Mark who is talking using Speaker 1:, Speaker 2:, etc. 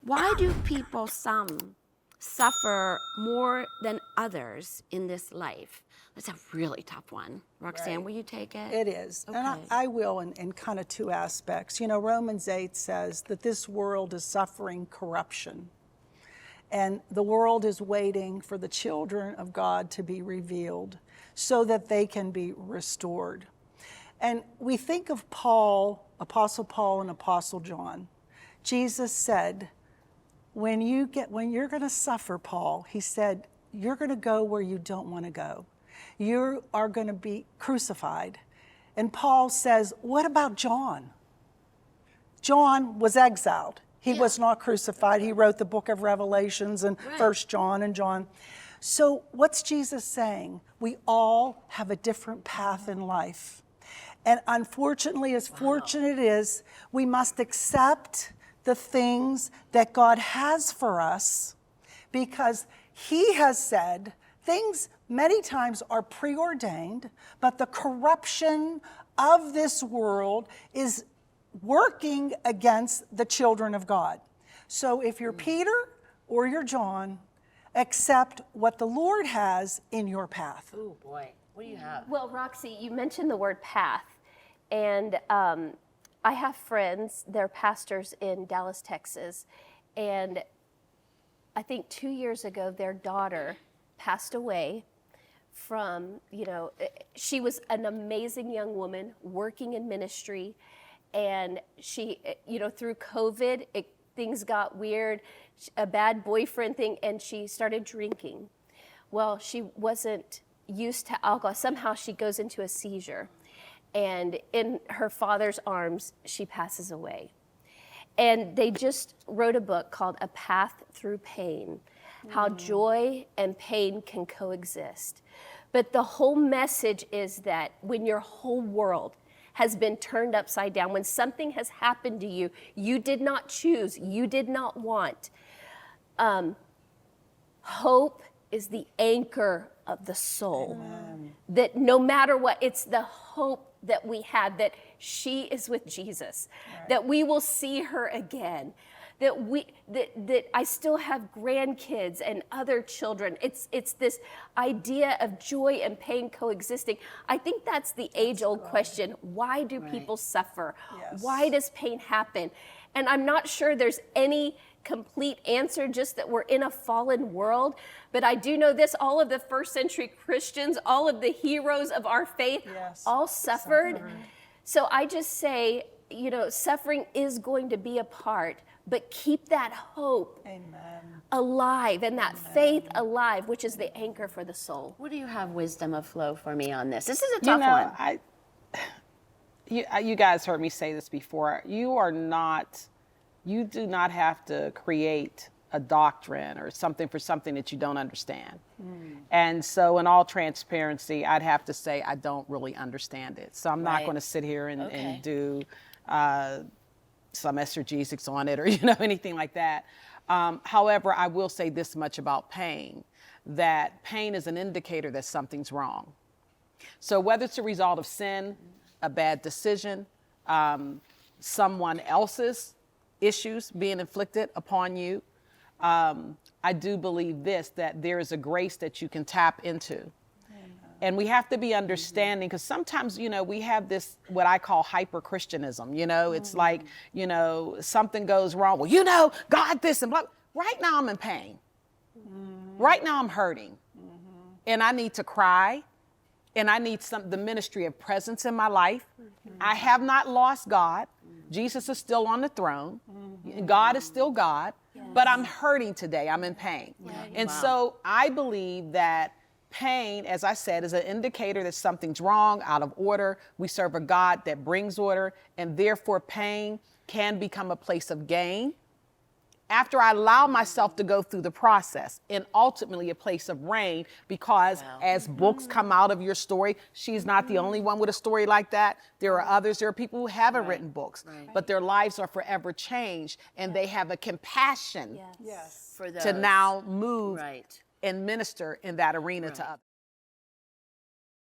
Speaker 1: Why do people, some, suffer more than others in this life? That's a really tough one. Roxanne,
Speaker 2: Right.
Speaker 1: will you take it?
Speaker 2: It is.
Speaker 1: Okay.
Speaker 2: And I will in kind of two aspects. You know, Romans 8 says that this world is suffering corruption. And the world is waiting for the children of God to be revealed so that they can be restored. And we think of Paul, Apostle Paul and Apostle John. Jesus said, when you're going to suffer, Paul, he said, you're going to go where you don't want to go. You are going to be crucified. And Paul says, what about John? John was exiled. He was not crucified. He wrote the book of Revelations and First John and John. So what's Jesus saying? We all have a different path in life. And unfortunately, as fortunate it is, we must accept the things that God has for us, because he has said things many times are preordained, but the corruption of this world is working against the children of God. So if you're Peter or you're John, accept what the Lord has in your path.
Speaker 3: Oh boy, what do you have?
Speaker 4: Well, Roxy, you mentioned the word path, and I have friends, they're pastors in Dallas, Texas, and I think 2 years ago, their daughter passed away from, she was an amazing young woman working in ministry, and she, through COVID, things got weird, a bad boyfriend thing, and she started drinking. Well, she wasn't used to alcohol. Somehow she goes into a seizure, and in her father's arms, she passes away. And they just wrote a book called A Path Through Pain, how joy and pain can coexist. But the whole message is that when your whole world has been turned upside down, when something has happened to you, you did not choose, you did not want, hope is the anchor of the soul. Amen. That no matter what, it's the hope that we have, that she is with Jesus, that we will see her again, that I still have grandkids and other children. It's this idea of joy and pain coexisting. I think that's the age-old question. Why do people suffer?
Speaker 2: Yes.
Speaker 4: Why does pain happen? And I'm not sure there's any complete answer, just that we're in a fallen world. But I do know this, all of the first century Christians, all of the heroes of our faith, all suffered. So I just say, suffering is going to be a part, but keep that hope alive and that faith alive, which is the anchor for the soul.
Speaker 1: What do you have, wisdom of Flo, for me on this? This is a tough one.
Speaker 5: You guys heard me say this before. You do not have to create a doctrine or something for something that you don't understand. And so in all transparency, I'd have to say I don't really understand it. So I'm not going to sit here and do some exegetics on it or anything like that. However, I will say this much about pain, that pain is an indicator that something's wrong. So whether it's a result of sin, a bad decision, someone else's issues being inflicted upon you, I do believe this, that there is a grace that you can tap into. And we have to be understanding, because sometimes, we have this, what I call hyper-Christianism, it's like, something goes wrong. Well, God this and blah. Right now I'm in pain. Right now I'm hurting. And I need to cry. And I need the ministry of presence in my life. I have not lost God. Jesus is still on the throne. God is still God. But I'm hurting today. I'm in pain. And so I believe that pain, as I said, is an indicator that something's wrong, out of order. We serve a God that brings order, and therefore pain can become a place of gain after I allow myself to go through the process, and ultimately a place of reign, because as books come out of your story, she's not the only one with a story like that. There are others. There are people who haven't written books, but their lives are forever changed, and they have a compassion
Speaker 1: For those.
Speaker 5: to now move and minister in that arena to others.